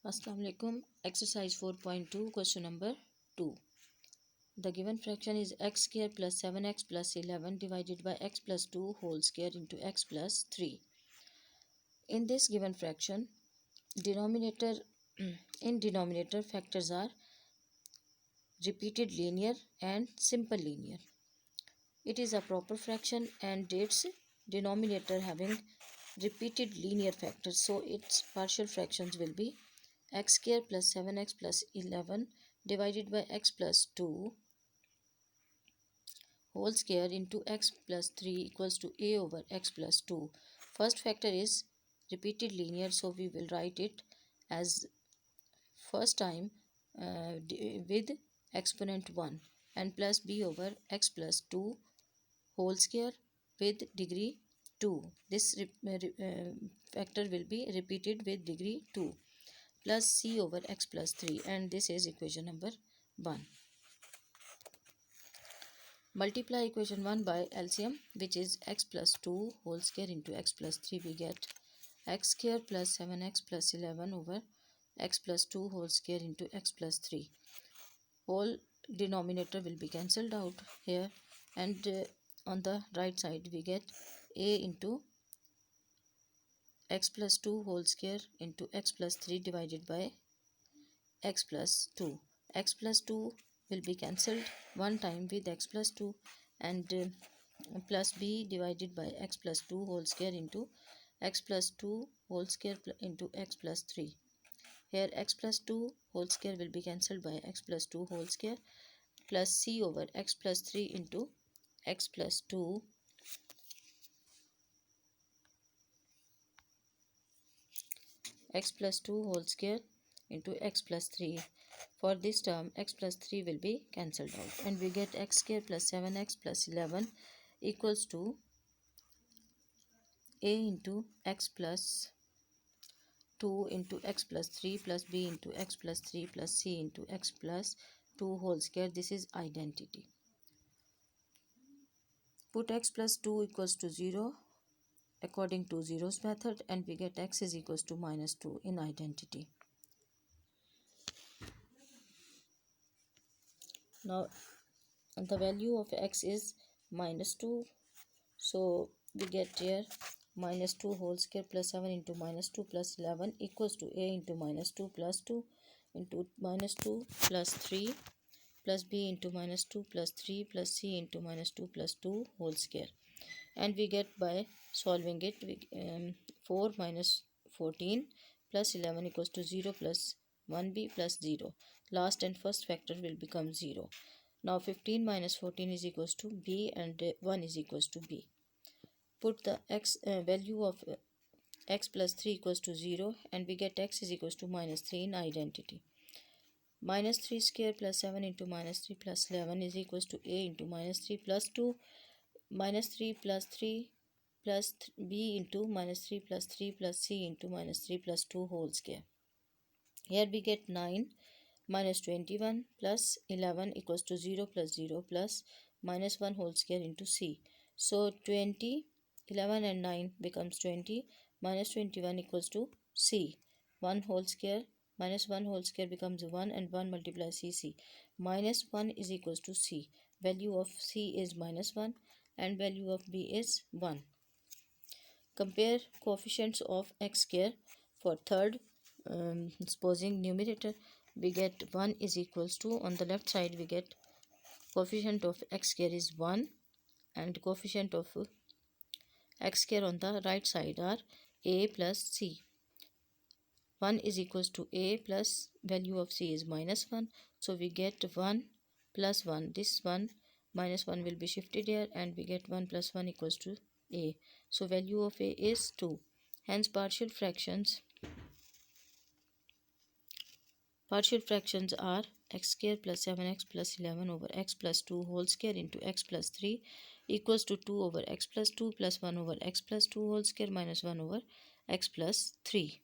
Assalamu alaikum. Exercise 4.2, question number 2. The given fraction is x square plus 7x plus 11 divided by x plus 2 whole square into x plus 3. In this given fraction, denominator in denominator factors are repeated linear and simple linear. It is a proper fraction and its denominator having repeated linear factors, so its partial fractions will be x square plus 7x plus 11 divided by x plus 2 whole square into x plus 3 equals to a over x plus 2. First factor is repeated linear, so we will write it as first time with exponent 1 and plus b over x plus 2 whole square with degree 2. This factor will be repeated with degree 2 plus c over x plus 3, and this is equation number 1. Multiply equation 1 by LCM, which is x plus 2 whole square into x plus 3. We get x square plus 7x plus 11 over x plus 2 whole square into x plus 3. Whole denominator will be cancelled out here, and on the right side we get a into x plus 2 whole square into x plus 3 divided by x plus 2. X plus 2 will be cancelled one time with x plus 2, and plus b divided by x plus 2 whole square into x plus 2 whole square into x plus 3. Here x plus 2 whole square will be cancelled by x plus 2 whole square plus c over x plus 3 into x plus 2 x plus 2 whole square into x plus 3. For this term x plus 3 will be cancelled out, and we get x square plus 7x plus 11 equals to a into x plus 2 into x plus 3 plus b into x plus 3 plus c into x plus 2 whole square. This is identity. Put x plus 2 equals to 0 according to zeros method, and we get x is equals to minus 2 in identity. Now the value of x is minus 2, so we get here minus 2 whole square plus 7 into minus 2 plus 11 equals to a into minus 2 plus 2 into minus 2 plus 3 plus b into minus 2 plus 3 plus c into minus 2 plus 2 whole square. And we get by solving it, 4 minus 14 plus 11 equals to 0 plus 1b plus 0. Last and first factor will become 0. Now 15 minus 14 is equals to b, and 1 is equals to b. Put the x value of x plus 3 equals to 0, and we get x is equals to minus 3 in identity. Minus 3 square plus 7 into minus 3 plus 11 is equals to a into minus 3 plus 2 minus 3 plus 3 plus b into minus 3 plus 3 plus c into minus 3 plus 2 whole square. Here we get 9 minus 21 plus 11 equals to 0 plus 0 plus minus 1 whole square into c. So 20, 11 and 9 becomes 20, minus 21 equals to c. 1 whole square minus 1 whole square becomes 1, and 1 multiplies c. Minus 1 is equals to c. Value of c is minus 1 and value of b is 1. Compare coefficients of x square for third supposing numerator. We get 1 is equals to, on the left side we get coefficient of x square is 1, and coefficient of x square on the right side are a plus c. 1 is equals to a plus value of c is minus 1, so we get 1 plus 1. This 1 minus 1 will be shifted here, and we get 1 plus 1 equals to a. So value of a is 2. Hence partial fractions are x square plus 7x plus 11 over x plus 2 whole square into x plus 3 equals to 2 over x plus 2 plus 1 over x plus 2 whole square minus 1 over x plus 3.